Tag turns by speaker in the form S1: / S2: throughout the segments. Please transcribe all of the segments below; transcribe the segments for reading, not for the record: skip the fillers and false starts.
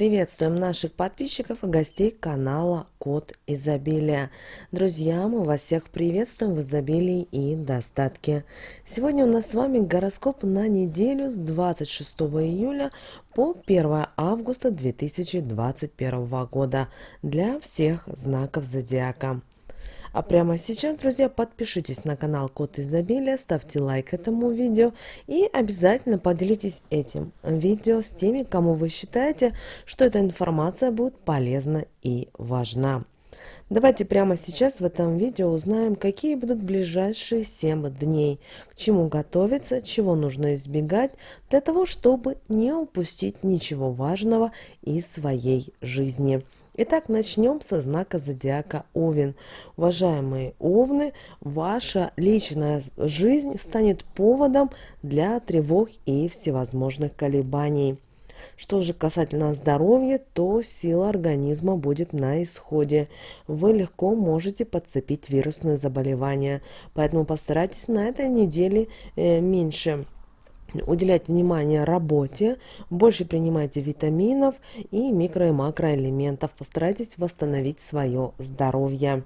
S1: Приветствуем наших подписчиков и гостей канала Код Изобилия. Друзья, мы вас всех приветствуем в изобилии и достатке. Сегодня у нас с вами гороскоп на неделю с 26 июля по 1 августа 2021 года для всех знаков зодиака. А прямо сейчас, друзья, подпишитесь на канал Код Изобилия, ставьте лайк этому видео и обязательно поделитесь этим видео с теми, кому вы считаете, что эта информация будет полезна и важна. Давайте прямо сейчас в этом видео узнаем, какие будут ближайшие 7 дней, к чему готовиться, чего нужно избегать, для того, чтобы не упустить ничего важного из своей жизни. Итак, начнем со знака зодиака Овен. Уважаемые Овны, ваша личная жизнь станет поводом для тревог и всевозможных колебаний. Что же касательно здоровья, то сила организма будет на исходе. Вы легко можете подцепить вирусные заболевания, поэтому постарайтесь на этой неделе меньше уделять внимание работе, больше принимайте витаминов и микро- и макроэлементов. Постарайтесь восстановить свое здоровье.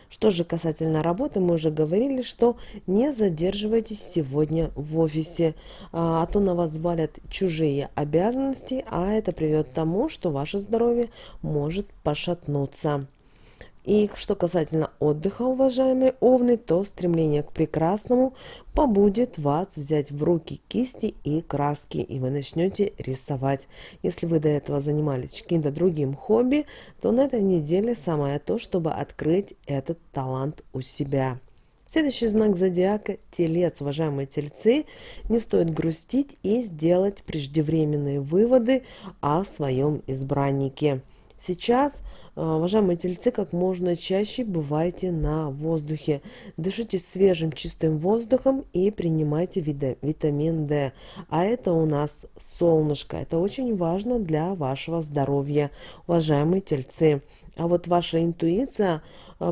S1: Что же касательно работы, мы уже говорили, что не задерживайтесь сегодня в офисе, а то на вас валят чужие обязанности, а это приведет к тому, что ваше здоровье может пошатнуться. И что касательно отдыха, уважаемые Овны, то стремление к прекрасному побудет вас взять в руки кисти и краски, и вы начнете рисовать. Если вы до этого занимались каким-то другим хобби, то на этой неделе самое то, чтобы открыть этот талант у себя. Следующий знак зодиака – Телец. Уважаемые Тельцы, не стоит грустить и сделать преждевременные выводы о своем избраннике. Сейчас, уважаемые Тельцы, как можно чаще бывайте на воздухе. Дышите свежим чистым воздухом и принимайте витамин D. А это у нас солнышко. Это очень важно для вашего здоровья, уважаемые Тельцы. А вот ваша интуиция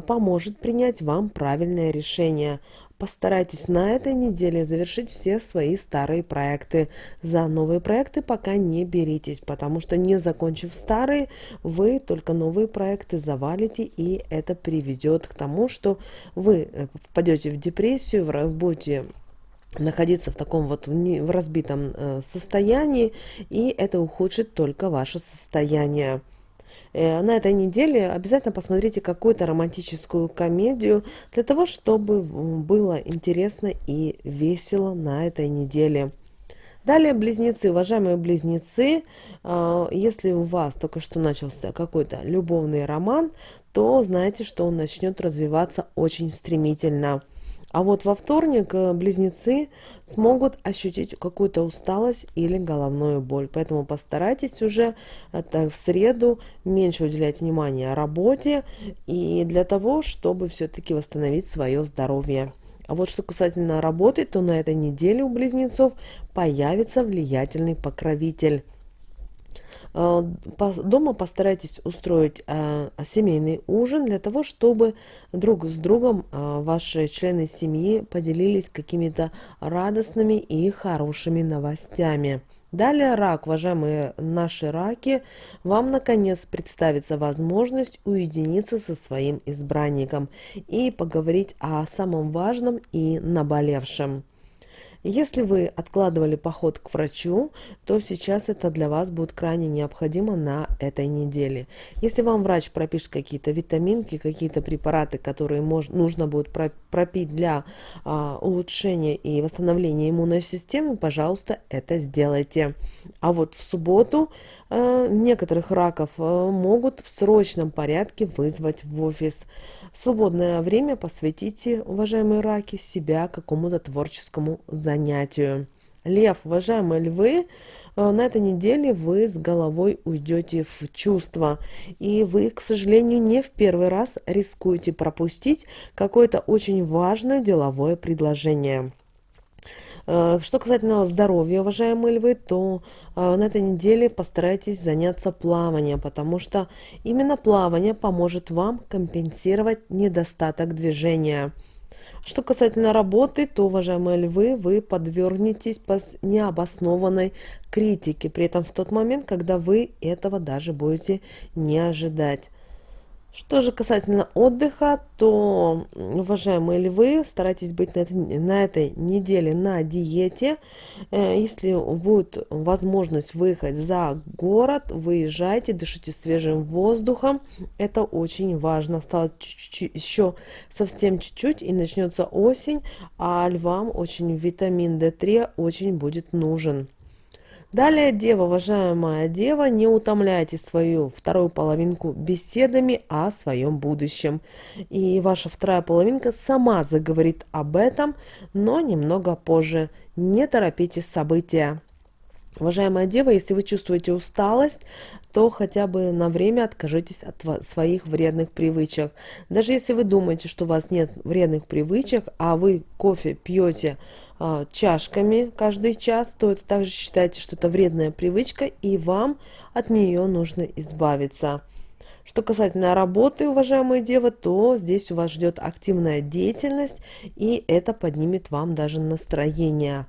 S1: поможет принять вам правильное решение. Постарайтесь на этой неделе завершить все свои старые проекты. За новые проекты пока не беритесь, потому что, не закончив старые, вы только новые проекты завалите, и это приведет к тому, что вы впадете в депрессию, будете находиться в таком вот в разбитом состоянии, и это ухудшит только ваше состояние. На этой неделе обязательно посмотрите какую-то романтическую комедию для того, чтобы было интересно и весело на этой неделе. Далее близнецы. Уважаемые близнецы, если у вас только что начался какой-то любовный роман, то знайте, что он начнет развиваться очень стремительно. А вот во вторник близнецы смогут ощутить какую-то усталость или головную боль. Поэтому постарайтесь уже в среду меньше уделять внимания работе, и для того, чтобы все-таки восстановить свое здоровье. А вот что касательно работы, то на этой неделе у близнецов появится влиятельный покровитель. Дома постарайтесь устроить семейный ужин для того, чтобы друг с другом ваши члены семьи поделились какими-то радостными и хорошими новостями. Далее рак. Уважаемые наши раки, вам наконец представится возможность уединиться со своим избранником и поговорить о самом важном и наболевшем. Если вы откладывали поход к врачу, то сейчас это для вас будет крайне необходимо на этой неделе. Если вам врач пропишет какие-то витаминки, какие-то препараты, которые нужно будет пропить для улучшения и восстановления иммунной системы, пожалуйста, это сделайте. А вот в субботу некоторых раков могут в срочном порядке вызвать в офис. Свободное время посвятите, уважаемые раки, себя какому-то творческому занятию. Лев. Уважаемые львы, на этой неделе вы с головой уйдете в чувства, и вы, к сожалению, не в первый раз рискуете пропустить какое-то очень важное деловое предложение. Что касательно здоровья, уважаемые львы, то на этой неделе постарайтесь заняться плаванием, потому что именно плавание поможет вам компенсировать недостаток движения. Что касательно работы, то, уважаемые львы, вы подвергнетесь необоснованной критике, при этом в тот момент, когда вы этого даже будете не ожидать. Что же касательно отдыха, то, уважаемые львы, старайтесь быть на этой неделе на диете. Если будет возможность выехать за город, выезжайте, дышите свежим воздухом. Это очень важно. Осталось еще совсем чуть-чуть, и начнется осень, а львам очень витамин D3 очень будет нужен. Далее, дева, уважаемая дева, не утомляйте свою вторую половинку беседами о своем будущем. И ваша вторая половинка сама заговорит об этом, но немного позже. Не торопите события. Уважаемая дева, если вы чувствуете усталость, то хотя бы на время откажитесь от своих вредных привычек. Даже если вы думаете, что у вас нет вредных привычек, а вы кофе пьете чашками каждый час, то это также считайте, что это вредная привычка, и вам от нее нужно избавиться. Что касательно работы, уважаемые девы, то здесь у вас ждет активная деятельность, и это поднимет вам даже настроение.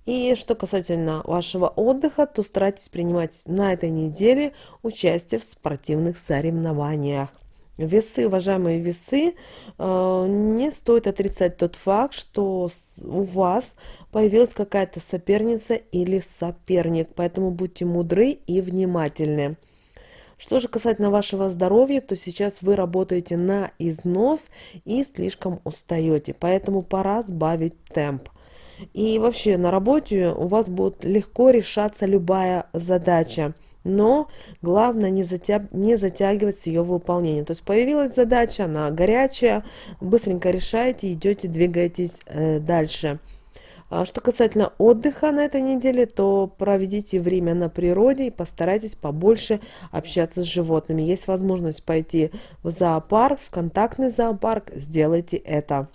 S1: И что касательно вашего отдыха, то старайтесь принимать на этой неделе участие в спортивных соревнованиях. Весы, уважаемые весы, не стоит отрицать тот факт, что у вас появилась какая-то соперница или соперник, поэтому будьте мудры и внимательны. Что же касательно вашего здоровья, то сейчас вы работаете на износ и слишком устаете, поэтому пора сбавить темп. И вообще на работе у вас будет легко решаться любая задача, но главное не затягивать с ее выполнением. То есть появилась задача, она горячая, быстренько решаете, идете, двигаетесь дальше. Что касательно отдыха на этой неделе, то проведите время на природе и постарайтесь побольше общаться с животными. Есть возможность пойти в зоопарк, в контактный зоопарк, сделайте это.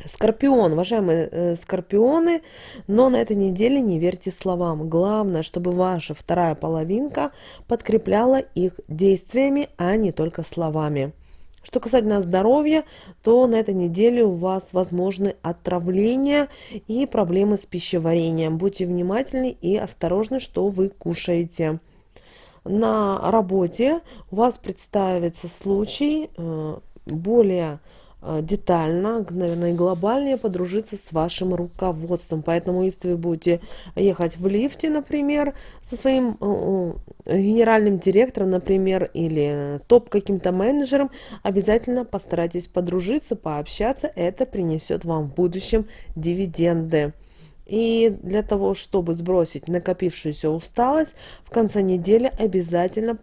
S1: Скорпион, уважаемые скорпионы, но на этой неделе не верьте словам. Главное, чтобы ваша вторая половинка подкрепляла их действиями, а не только словами. Что касательно здоровья, то на этой неделе у вас возможны отравления и проблемы с пищеварением. Будьте внимательны и осторожны, что вы кушаете. На работе у вас представится случай более детально, наверное, и глобальнее подружиться с вашим руководством. Поэтому, если вы будете ехать в лифте, например, со своим генеральным директором, например, или топ каким-то менеджером, обязательно постарайтесь подружиться, пообщаться. Это принесет вам в будущем дивиденды. И для того, чтобы сбросить накопившуюся усталость, в конце недели обязательно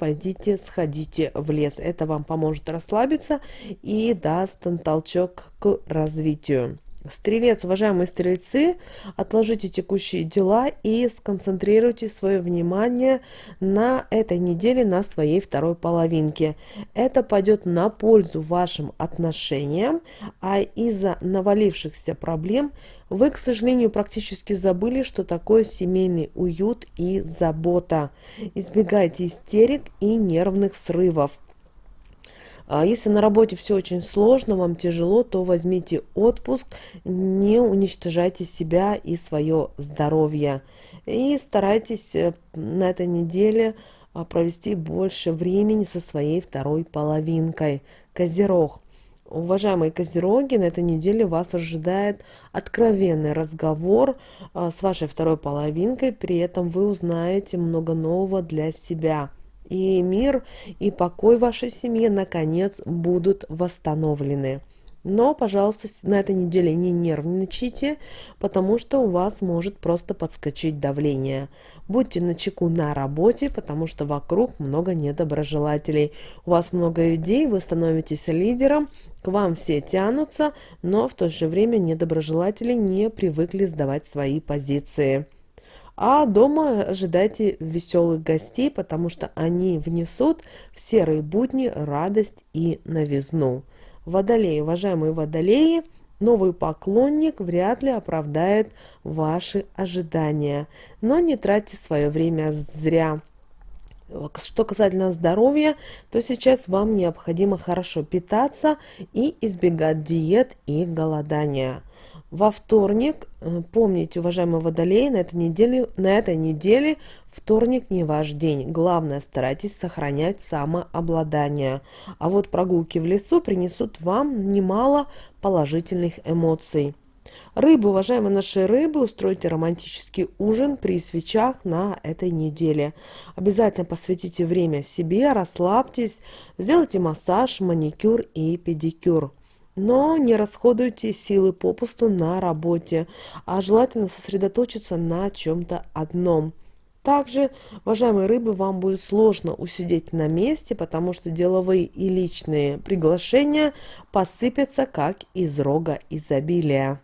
S1: сходите в лес. Это вам поможет расслабиться и даст толчок к развитию. Стрелец, уважаемые стрельцы, отложите текущие дела и сконцентрируйте свое внимание на этой неделе на своей второй половинке. Это пойдет на пользу вашим отношениям, а из-за навалившихся проблем вы, к сожалению, практически забыли, что такое семейный уют и забота. Избегайте истерик и нервных срывов. Если на работе все очень сложно, вам тяжело, то возьмите отпуск, не уничтожайте себя и свое здоровье. И старайтесь на этой неделе провести больше времени со своей второй половинкой. Козерог. Уважаемые козероги, на этой неделе вас ожидает откровенный разговор с вашей второй половинкой, при этом вы узнаете много нового для себя. И мир, и покой в вашей семье, наконец, будут восстановлены. Но, пожалуйста, на этой неделе не нервничайте, потому что у вас может просто подскочить давление. Будьте начеку на работе, потому что вокруг много недоброжелателей. У вас много идей, вы становитесь лидером, к вам все тянутся, но в то же время недоброжелатели не привыкли сдавать свои позиции. А дома ожидайте веселых гостей, потому что они внесут в серые будни радость и новизну. Водолеи, уважаемые водолеи, новый поклонник вряд ли оправдает ваши ожидания, но не тратьте свое время зря. Что касательно здоровья, то сейчас вам необходимо хорошо питаться и избегать диет и голодания. Во вторник, помните, уважаемые водолеи, на этой неделе вторник не ваш день. Главное, старайтесь сохранять самообладание. А вот прогулки в лесу принесут вам немало положительных эмоций. Рыбы, уважаемые наши рыбы, устройте романтический ужин при свечах на этой неделе. Обязательно посвятите время себе, расслабьтесь, сделайте массаж, маникюр и педикюр. Но не расходуйте силы попусту на работе, а желательно сосредоточиться на чем-то одном. Также, уважаемые рыбы, вам будет сложно усидеть на месте, потому что деловые и личные приглашения посыпятся, как из рога изобилия.